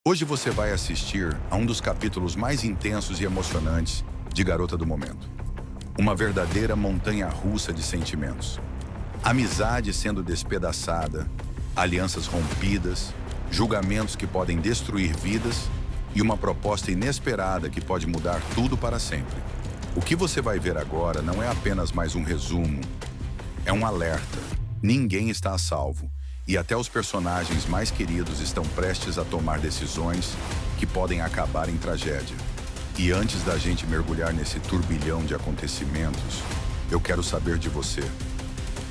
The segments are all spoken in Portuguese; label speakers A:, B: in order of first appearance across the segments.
A: Hoje você vai assistir a um dos capítulos mais intensos e emocionantes de Garota do Momento. Uma verdadeira montanha-russa de sentimentos. Amizade sendo despedaçada, alianças rompidas, julgamentos que podem destruir vidas e uma proposta inesperada que pode mudar tudo para sempre. O que você vai ver agora não é apenas mais um resumo, é um alerta. Ninguém está a salvo. E até os personagens mais queridos estão prestes a tomar decisões que podem acabar em tragédia. E antes da gente mergulhar nesse turbilhão de acontecimentos, eu quero saber de você.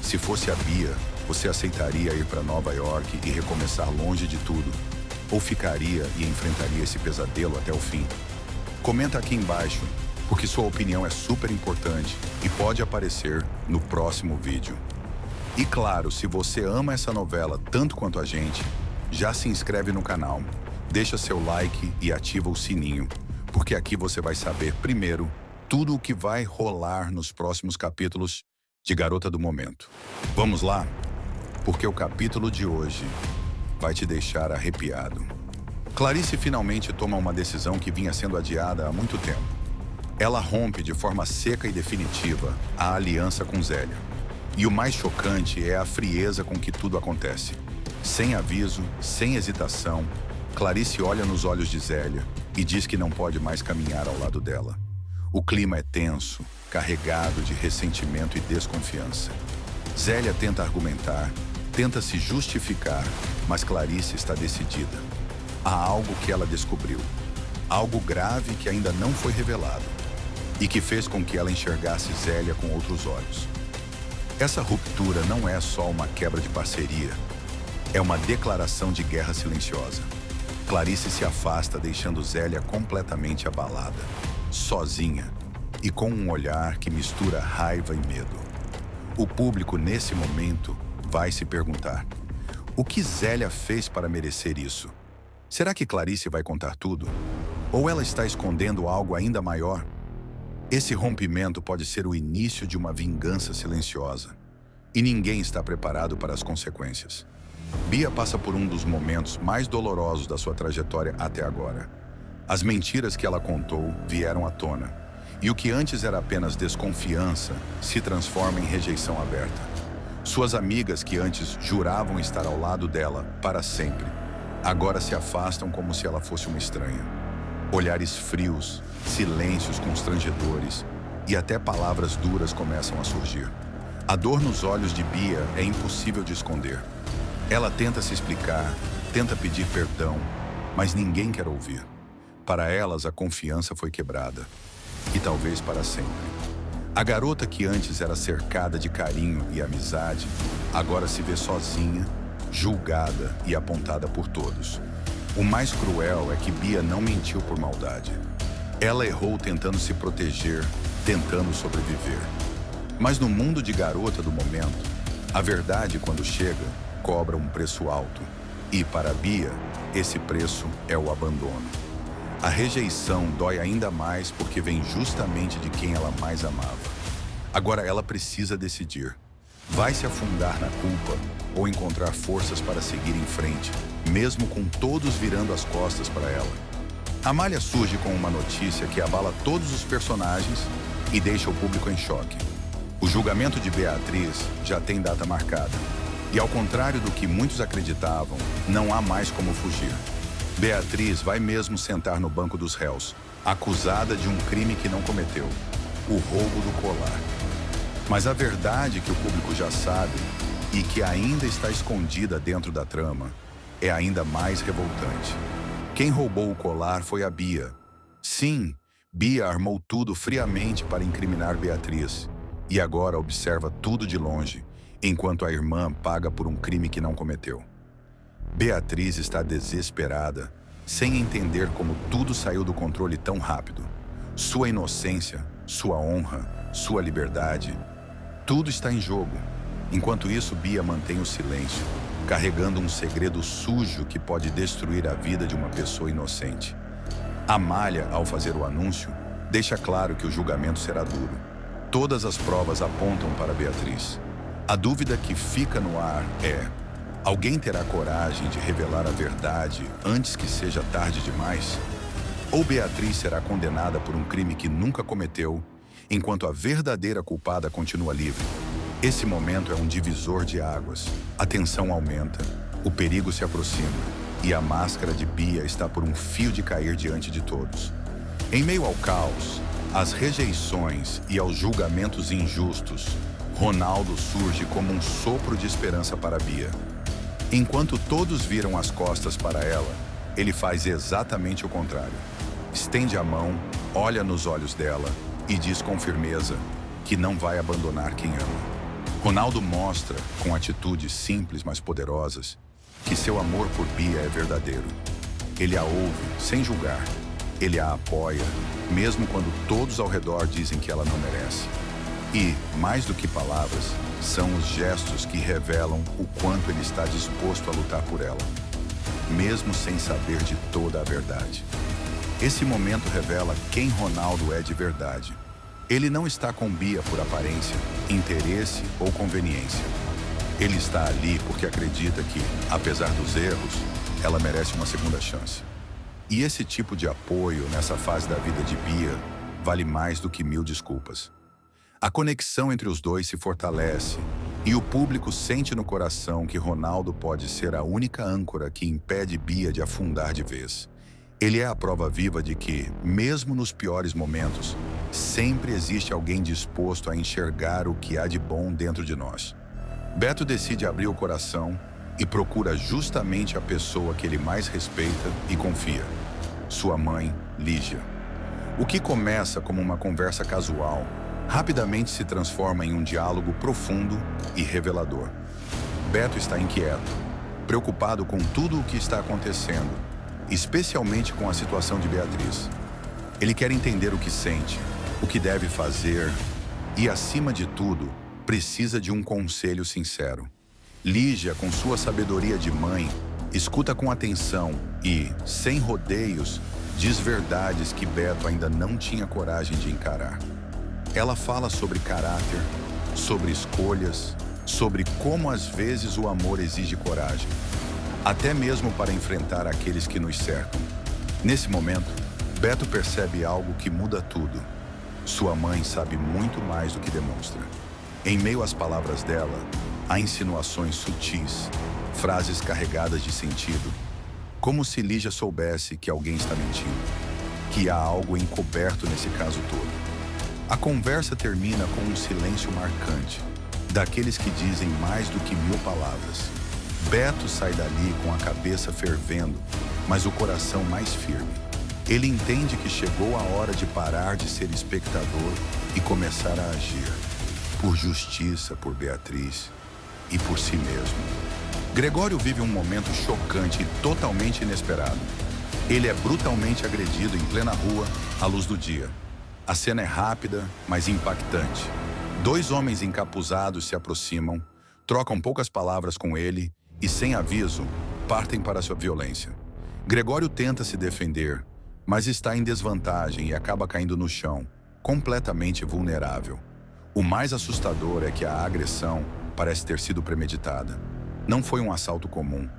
A: Se fosse a Bia, você aceitaria ir para Nova York e recomeçar longe de tudo? Ou ficaria e enfrentaria esse pesadelo até o fim? Comenta aqui embaixo, porque sua opinião é super importante e pode aparecer no próximo vídeo. E claro, se você ama essa novela tanto quanto a gente, já se inscreve no canal, deixa seu like e ativa o sininho, porque aqui você vai saber primeiro tudo o que vai rolar nos próximos capítulos de Garota do Momento. Vamos lá? Porque o capítulo de hoje vai te deixar arrepiado. Clarice finalmente toma uma decisão que vinha sendo adiada há muito tempo. Ela rompe de forma seca e definitiva a aliança com Zélia. E o mais chocante é a frieza com que tudo acontece. Sem aviso, sem hesitação, Clarice olha nos olhos de Zélia e diz que não pode mais caminhar ao lado dela. O clima é tenso, carregado de ressentimento e desconfiança. Zélia tenta argumentar, tenta se justificar, mas Clarice está decidida. Há algo que ela descobriu, algo grave que ainda não foi revelado e que fez com que ela enxergasse Zélia com outros olhos. Essa ruptura não é só uma quebra de parceria, é uma declaração de guerra silenciosa. Clarice se afasta, deixando Zélia completamente abalada, sozinha e com um olhar que mistura raiva e medo. O público, nesse momento, vai se perguntar: o que Zélia fez para merecer isso? Será que Clarice vai contar tudo? Ou ela está escondendo algo ainda maior? Esse rompimento pode ser o início de uma vingança silenciosa. E ninguém está preparado para as consequências. Bia passa por um dos momentos mais dolorosos da sua trajetória até agora. As mentiras que ela contou vieram à tona. E o que antes era apenas desconfiança se transforma em rejeição aberta. Suas amigas que antes juravam estar ao lado dela para sempre, agora se afastam como se ela fosse uma estranha. Olhares frios, silêncios constrangedores e até palavras duras começam a surgir. A dor nos olhos de Bia é impossível de esconder. Ela tenta se explicar, tenta pedir perdão, mas ninguém quer ouvir. Para elas, a confiança foi quebrada. E talvez para sempre. A garota que antes era cercada de carinho e amizade, agora se vê sozinha, julgada e apontada por todos. O mais cruel é que Bia não mentiu por maldade. Ela errou tentando se proteger, tentando sobreviver. Mas no mundo de Garota do Momento, a verdade, quando chega, cobra um preço alto. E para Bia, esse preço é o abandono. A rejeição dói ainda mais porque vem justamente de quem ela mais amava. Agora ela precisa decidir. Vai se afundar na culpa ou encontrar forças para seguir em frente, mesmo com todos virando as costas para ela? Amália surge com uma notícia que abala todos os personagens e deixa o público em choque. O julgamento de Beatriz já tem data marcada. E ao contrário do que muitos acreditavam, não há mais como fugir. Beatriz vai mesmo sentar no banco dos réus, acusada de um crime que não cometeu, o roubo do colar. Mas a verdade que o público já sabe e que ainda está escondida dentro da trama é ainda mais revoltante. Quem roubou o colar foi a Bia. Sim, Bia armou tudo friamente para incriminar Beatriz e agora observa tudo de longe, enquanto a irmã paga por um crime que não cometeu. Beatriz está desesperada, sem entender como tudo saiu do controle tão rápido. Sua inocência, sua honra, sua liberdade, tudo está em jogo. Enquanto isso, Bia mantém o silêncio, carregando um segredo sujo que pode destruir a vida de uma pessoa inocente. Amália, ao fazer o anúncio, deixa claro que o julgamento será duro. Todas as provas apontam para Beatriz. A dúvida que fica no ar é: Alguém terá coragem de revelar a verdade antes que seja tarde demais? Ou Beatriz será condenada por um crime que nunca cometeu, enquanto a verdadeira culpada continua livre? Esse momento é um divisor de águas. A tensão aumenta, o perigo se aproxima, e a máscara de Bia está por um fio de cair diante de todos. Em meio ao caos, às rejeições e aos julgamentos injustos, Ronaldo surge como um sopro de esperança para Bia. Enquanto todos viram as costas para ela, ele faz exatamente o contrário. Estende a mão, olha nos olhos dela e diz com firmeza que não vai abandonar quem ama. Ronaldo mostra, com atitudes simples mas poderosas, que seu amor por Bia é verdadeiro. Ele a ouve, sem julgar. Ele a apoia, mesmo quando todos ao redor dizem que ela não merece. E, mais do que palavras, são os gestos que revelam o quanto ele está disposto a lutar por ela, mesmo sem saber de toda a verdade. Esse momento revela quem Ronaldo é de verdade. Ele não está com Bia por aparência, interesse ou conveniência. Ele está ali porque acredita que, apesar dos erros, ela merece uma segunda chance. E esse tipo de apoio nessa fase da vida de Bia vale mais do que 1000 desculpas. A conexão entre os dois se fortalece e o público sente no coração que Ronaldo pode ser a única âncora que impede Bia de afundar de vez. Ele é a prova viva de que, mesmo nos piores momentos, sempre existe alguém disposto a enxergar o que há de bom dentro de nós. Beto decide abrir o coração e procura justamente a pessoa que ele mais respeita e confia: sua mãe, Lígia. O que começa como uma conversa casual, rapidamente se transforma em um diálogo profundo e revelador. Beto está inquieto, preocupado com tudo o que está acontecendo, especialmente com a situação de Beatriz. Ele quer entender o que sente, o que deve fazer e, acima de tudo, precisa de um conselho sincero. Lígia, com sua sabedoria de mãe, escuta com atenção e, sem rodeios, diz verdades que Beto ainda não tinha coragem de encarar. Ela fala sobre caráter, sobre escolhas, sobre como às vezes o amor exige coragem, até mesmo para enfrentar aqueles que nos cercam. Nesse momento, Beto percebe algo que muda tudo. Sua mãe sabe muito mais do que demonstra. Em meio às palavras dela, há insinuações sutis, frases carregadas de sentido, como se Lígia soubesse que alguém está mentindo, que há algo encoberto nesse caso todo. A conversa termina com um silêncio marcante, daqueles que dizem mais do que 1000 palavras. Beto sai dali com a cabeça fervendo, mas o coração mais firme. Ele entende que chegou a hora de parar de ser espectador e começar a agir. Por justiça, por Beatriz e por si mesmo. Gregório vive um momento chocante e totalmente inesperado. Ele é brutalmente agredido em plena rua, à luz do dia. A cena é rápida, mas impactante. 2 homens encapuzados se aproximam, trocam poucas palavras com ele e, sem aviso, partem para sua violência. Gregório tenta se defender, mas está em desvantagem e acaba caindo no chão, completamente vulnerável. O mais assustador é que a agressão parece ter sido premeditada. Não foi um assalto comum,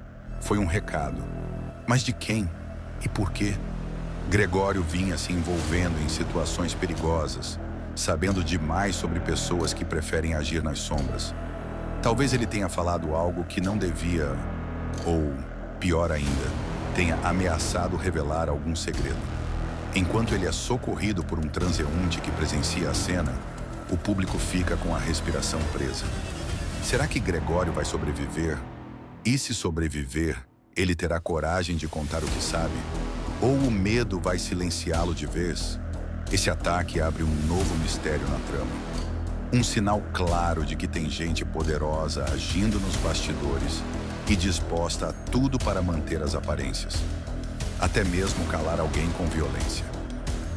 A: foi um recado. Mas de quem e por quê? Gregório vinha se envolvendo em situações perigosas, sabendo demais sobre pessoas que preferem agir nas sombras. Talvez ele tenha falado algo que não devia, ou, pior ainda, tenha ameaçado revelar algum segredo. Enquanto ele é socorrido por um transeunte que presencia a cena, o público fica com a respiração presa. Será que Gregório vai sobreviver? E se sobreviver, ele terá coragem de contar o que sabe? Ou o medo vai silenciá-lo de vez? Esse ataque abre um novo mistério na trama. Um sinal claro de que tem gente poderosa agindo nos bastidores e disposta a tudo para manter as aparências. Até mesmo calar alguém com violência.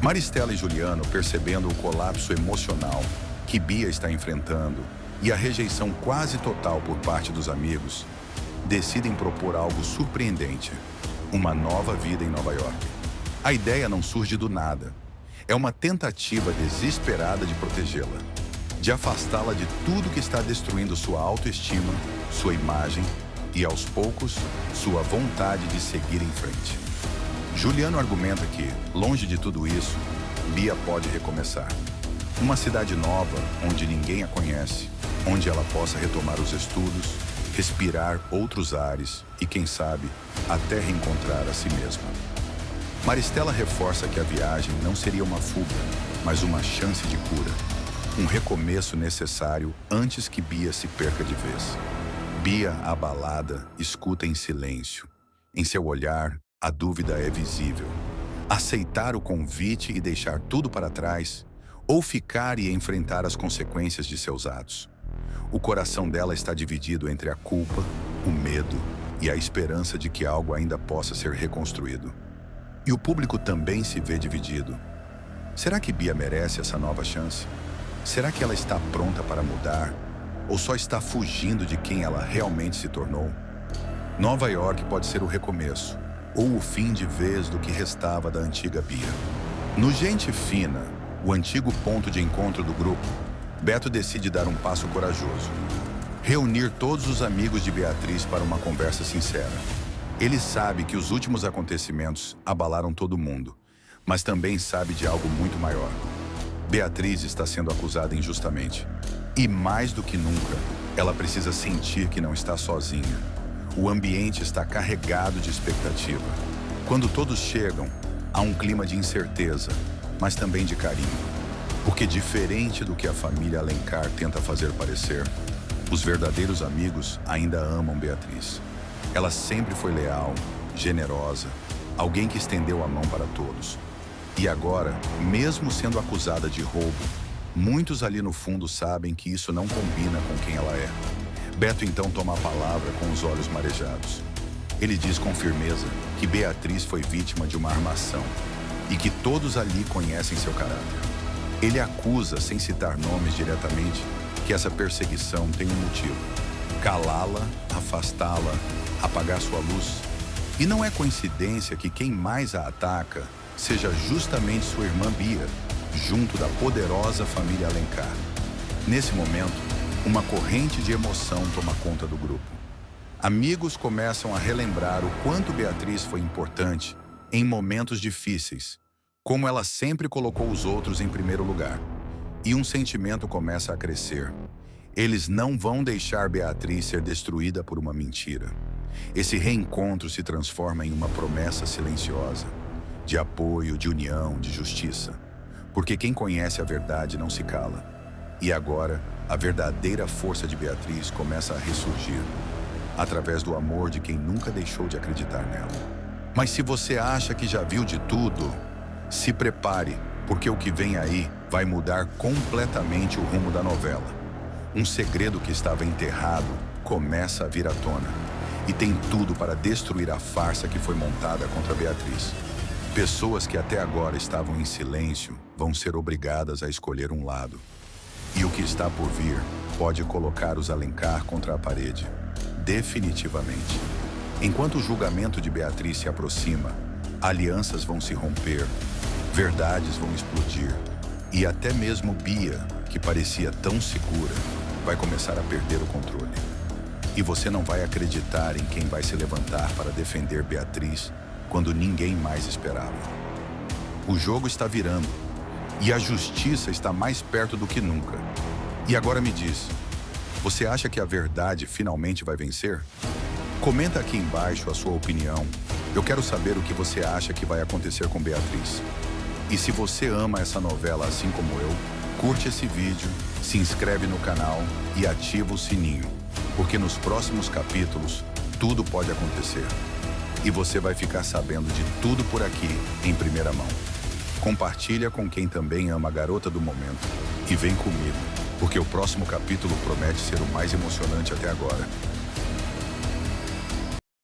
A: Maristela e Juliano, percebendo o colapso emocional que Bia está enfrentando e a rejeição quase total por parte dos amigos, decidem propor algo surpreendente: uma nova vida em Nova York. A ideia não surge do nada. É uma tentativa desesperada de protegê-la, de afastá-la de tudo que está destruindo sua autoestima, sua imagem e, aos poucos, sua vontade de seguir em frente. Juliano argumenta que, longe de tudo isso, Bia pode recomeçar. Uma cidade nova, onde ninguém a conhece, onde ela possa retomar os estudos, respirar outros ares e, quem sabe, até reencontrar a si mesma. Maristela reforça que a viagem não seria uma fuga, mas uma chance de cura. Um recomeço necessário antes que Bia se perca de vez. Bia, abalada, escuta em silêncio. Em seu olhar, a dúvida é visível. Aceitar o convite e deixar tudo para trás, ou ficar e enfrentar as consequências de seus atos. O coração dela está dividido entre a culpa, o medo e a esperança de que algo ainda possa ser reconstruído. E o público também se vê dividido. Será que Bia merece essa nova chance? Será que ela está pronta para mudar? Ou só está fugindo de quem ela realmente se tornou? Nova York pode ser o recomeço, ou o fim de vez do que restava da antiga Bia. No Gente Fina, o antigo ponto de encontro do grupo, Beto decide dar um passo corajoso. Reunir todos os amigos de Beatriz para uma conversa sincera. Ele sabe que os últimos acontecimentos abalaram todo mundo, mas também sabe de algo muito maior. Beatriz está sendo acusada injustamente. E mais do que nunca, ela precisa sentir que não está sozinha. O ambiente está carregado de expectativa. Quando todos chegam, há um clima de incerteza, mas também de carinho. Porque diferente do que a família Alencar tenta fazer parecer, os verdadeiros amigos ainda amam Beatriz. Ela sempre foi leal, generosa, alguém que estendeu a mão para todos. E agora, mesmo sendo acusada de roubo, muitos ali no fundo sabem que isso não combina com quem ela é. Beto então toma a palavra com os olhos marejados. Ele diz com firmeza que Beatriz foi vítima de uma armação e que todos ali conhecem seu caráter. Ele acusa, sem citar nomes diretamente, que essa perseguição tem um motivo: calá-la, afastá-la, apagar sua luz. E não é coincidência que quem mais a ataca seja justamente sua irmã Bia, junto da poderosa família Alencar. Nesse momento, uma corrente de emoção toma conta do grupo. Amigos começam a relembrar o quanto Beatriz foi importante em momentos difíceis, como ela sempre colocou os outros em primeiro lugar. E um sentimento começa a crescer. Eles não vão deixar Beatriz ser destruída por uma mentira. Esse reencontro se transforma em uma promessa silenciosa, de apoio, de união, de justiça. Porque quem conhece a verdade não se cala. E agora, a verdadeira força de Beatriz começa a ressurgir, através do amor de quem nunca deixou de acreditar nela. Mas se você acha que já viu de tudo, se prepare, porque o que vem aí vai mudar completamente o rumo da novela. Um segredo que estava enterrado começa a vir à tona, e tem tudo para destruir a farsa que foi montada contra Beatriz. Pessoas que até agora estavam em silêncio vão ser obrigadas a escolher um lado. E o que está por vir pode colocar os Alencar contra a parede, definitivamente. Enquanto o julgamento de Beatriz se aproxima, alianças vão se romper, verdades vão explodir, e até mesmo Bia, que parecia tão segura, vai começar a perder o controle. E você não vai acreditar em quem vai se levantar para defender Beatriz quando ninguém mais esperava. O jogo está virando, e a justiça está mais perto do que nunca. E agora me diz, você acha que a verdade finalmente vai vencer? Comenta aqui embaixo a sua opinião. Eu quero saber o que você acha que vai acontecer com Beatriz. E se você ama essa novela assim como eu, curte esse vídeo, se inscreve no canal e ativa o sininho, porque nos próximos capítulos tudo pode acontecer. E você vai ficar sabendo de tudo por aqui em primeira mão. Compartilha com quem também ama a garota do momento. E vem comigo, porque o próximo capítulo promete ser o mais emocionante até agora.